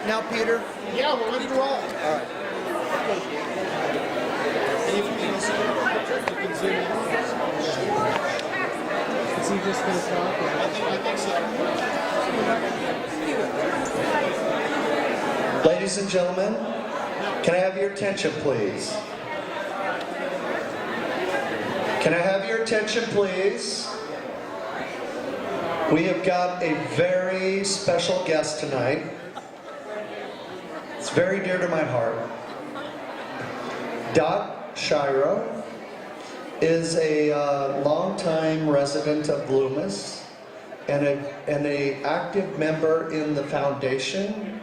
now, Peter? Yeah, we're ready to roll. All right. And if you can zoom in, you can zoom in. Is he just going to talk? I think so. Ladies and gentlemen, can I have your attention, please? Can I have your attention, please? We have got a very special guest tonight. It's very dear to my heart. Dot Shiro is a longtime resident of Loomis and a active member in the foundation,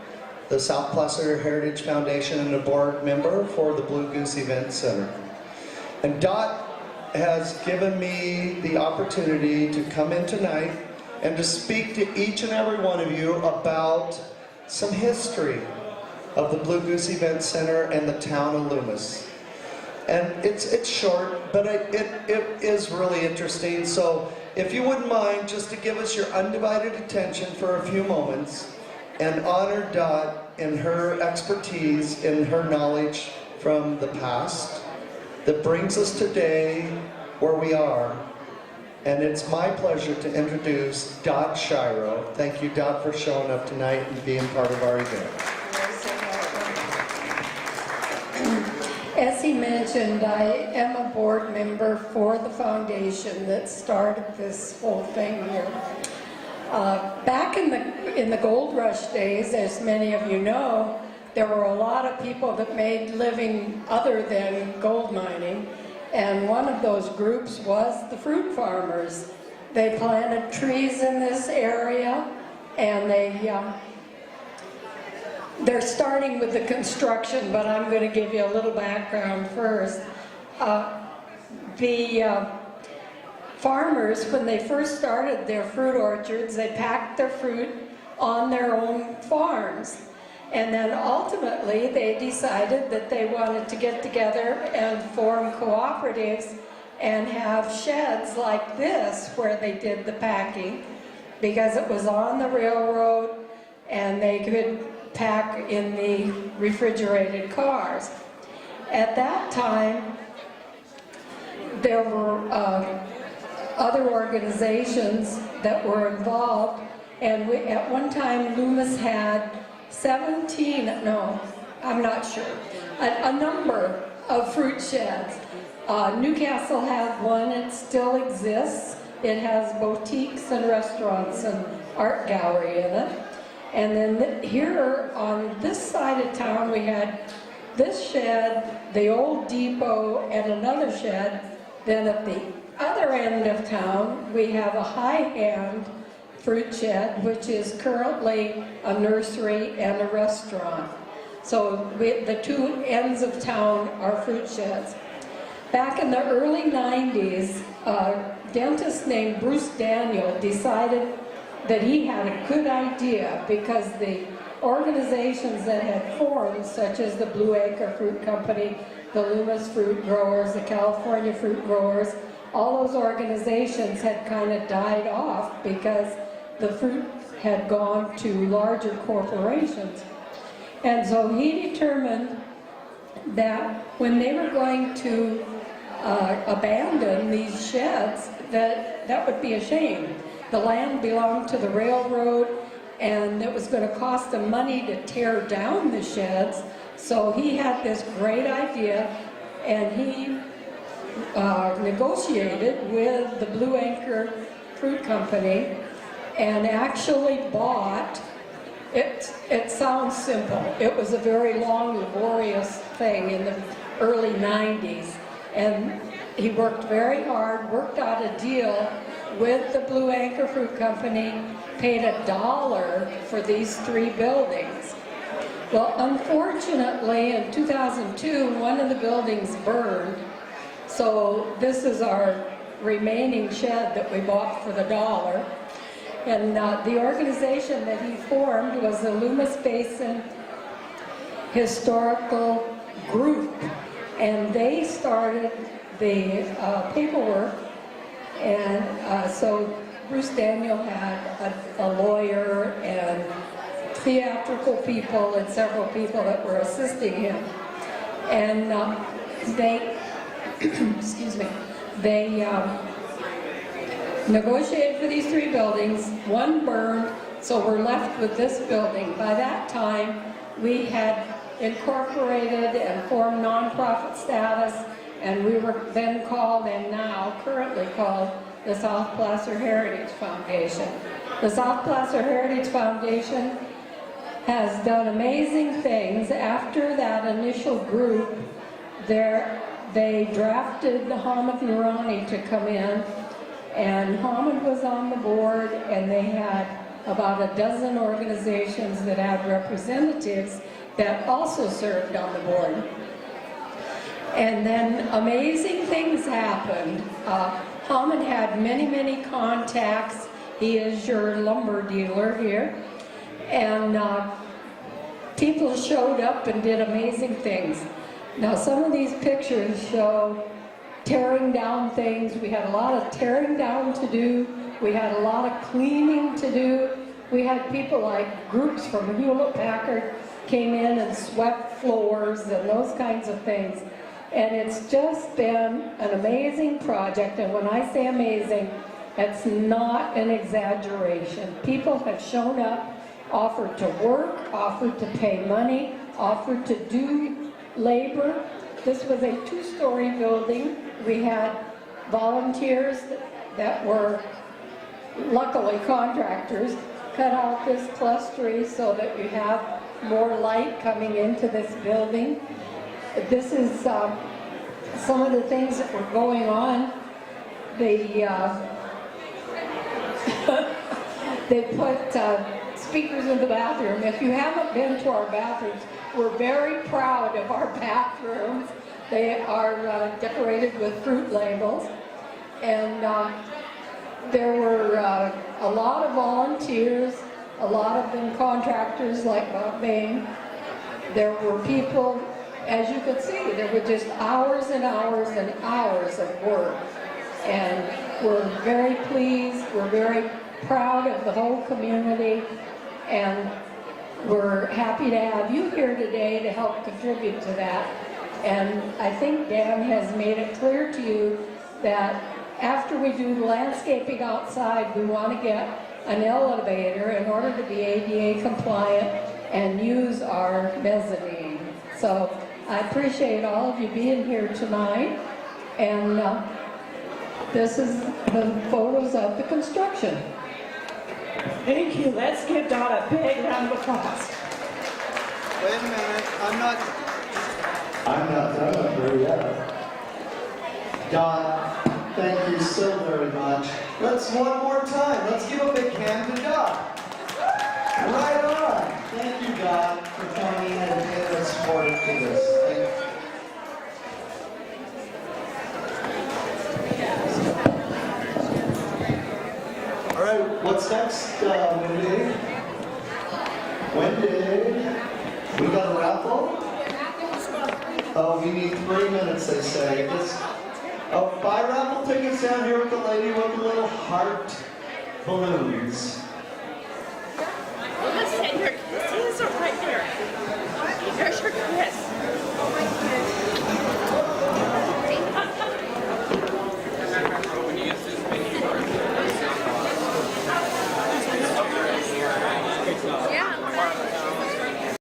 the South Placer Heritage Foundation, and a board member for the Blue Goose Event Center. And Dot has given me the opportunity to come in tonight and to speak to each and every one of you about some history of the Blue Goose Event Center and the town of Loomis. And it's short, but it is really interesting. So if you wouldn't mind just to give us your undivided attention for a few moments and honor Dot in her expertise, in her knowledge from the past that brings us today where we are. And it's my pleasure to introduce Dot Shiro. Thank you, Dot, for showing up tonight and being part of our event. As he mentioned, I am a board member for the foundation that started this whole thing here. Back in the gold rush days, as many of you know, there were a lot of people that made living other than gold mining. And one of those groups was the fruit farmers. They planted trees in this area, and they're starting with the construction, but I'm going to give you a little background first. The farmers, when they first started their fruit orchards, they packed their fruit on their own farms. And then ultimately they decided that they wanted to get together and form cooperatives and have sheds like this where they did the packing, because it was on the railroad and they could pack in the refrigerated cars. At that time, there were other organizations that were involved, and at one time Loomis had 17, no, I'm not sure, a number of fruit sheds. Newcastle had one, it still exists. It has boutiques and restaurants and art gallery in it. And then here on this side of town we had this shed, the old depot, and another shed. Then at the other end of town we have a high-end fruit shed, which is currently a nursery and a restaurant. So the two ends of town are fruit sheds. Back in the early 90s, a dentist named Bruce Daniel decided that he had a good idea, because the organizations that had formed, such as the Blue Acre Fruit Company, the Loomis Fruit Growers, the California Fruit Growers, all those organizations had kind of died off because the fruit had gone to larger corporations. And so he determined that when they were going to abandon these sheds, that would be a shame. The land belonged to the railroad, and it was going to cost them money to tear down the sheds. So he had this great idea, and he negotiated with the Blue Acre Fruit Company and actually bought, it sounds simple, it was a very long, laborious thing in the early 90s. And he worked very hard, worked out a deal with the Blue Acre Fruit Company, paid $1 for these 3 buildings. Well, unfortunately, in 2002, one of the buildings burned. So this is our remaining shed that we bought for the $1. And the organization that he formed was the Loomis Basin Historical Group. And they started the paperwork, and so Bruce Daniel had a lawyer and theatrical people and several people that were assisting him. And they, excuse me, they negotiated for these 3 buildings. One burned, so we're left with this building. By that time, we had incorporated and formed nonprofit status, and we were then called, and now currently called, the South Placer Heritage Foundation. The South Placer Heritage Foundation has done amazing things. After that initial group, they drafted Hamid Noorani to come in, and Hamid was on the board, and they had about a dozen organizations that had representatives that also served on the board. And then amazing things happened. Hamid had many, many contacts. He is your lumber dealer here. And people showed up and did amazing things. Now some of these pictures show tearing down things. We had a lot of tearing down to do. We had a lot of cleaning to do. We had people like groups from Hewlett-Packard came in and swept floors and those kinds of things. And it's just been an amazing project, and when I say amazing, it's not an exaggeration. People have shown up, offered to work, offered to pay money, offered to do labor. This was a 2-story building. We had volunteers that were, luckily, contractors, cut out this clustery so that we have more light coming into this building. This is some of the things that were going on. They put speakers in the bathroom. If you haven't been to our bathrooms, we're very proud of our bathrooms. They are decorated with fruit labels. And there were a lot of volunteers, a lot of them contractors like Bob Bain. There were people, as you could see, there were just hours and hours and hours of work. And we're very pleased, we're very proud of the whole community, and we're happy to have you here today to help contribute to that. And I think Dan has made it clear to you that after we do the landscaping outside, we want to get an elevator in order to be ADA compliant and use our mezzanine. So I appreciate all of you being here tonight, and this is the photos of the construction. Thank you. Let's give Dot a big round of applause. Wait a minute, I'm not done with her yet. Dot, thank you so very much. Let's one more time. Let's give a big hand to Dot. Right on. Thank you, Dot, for coming and being supportive to this. Thank you. All right, what's next, Wendy? Wendy, we got a raffle? Oh, we need 3 minutes, they say. Buy raffle tickets down here with the lady with the little heart balloons.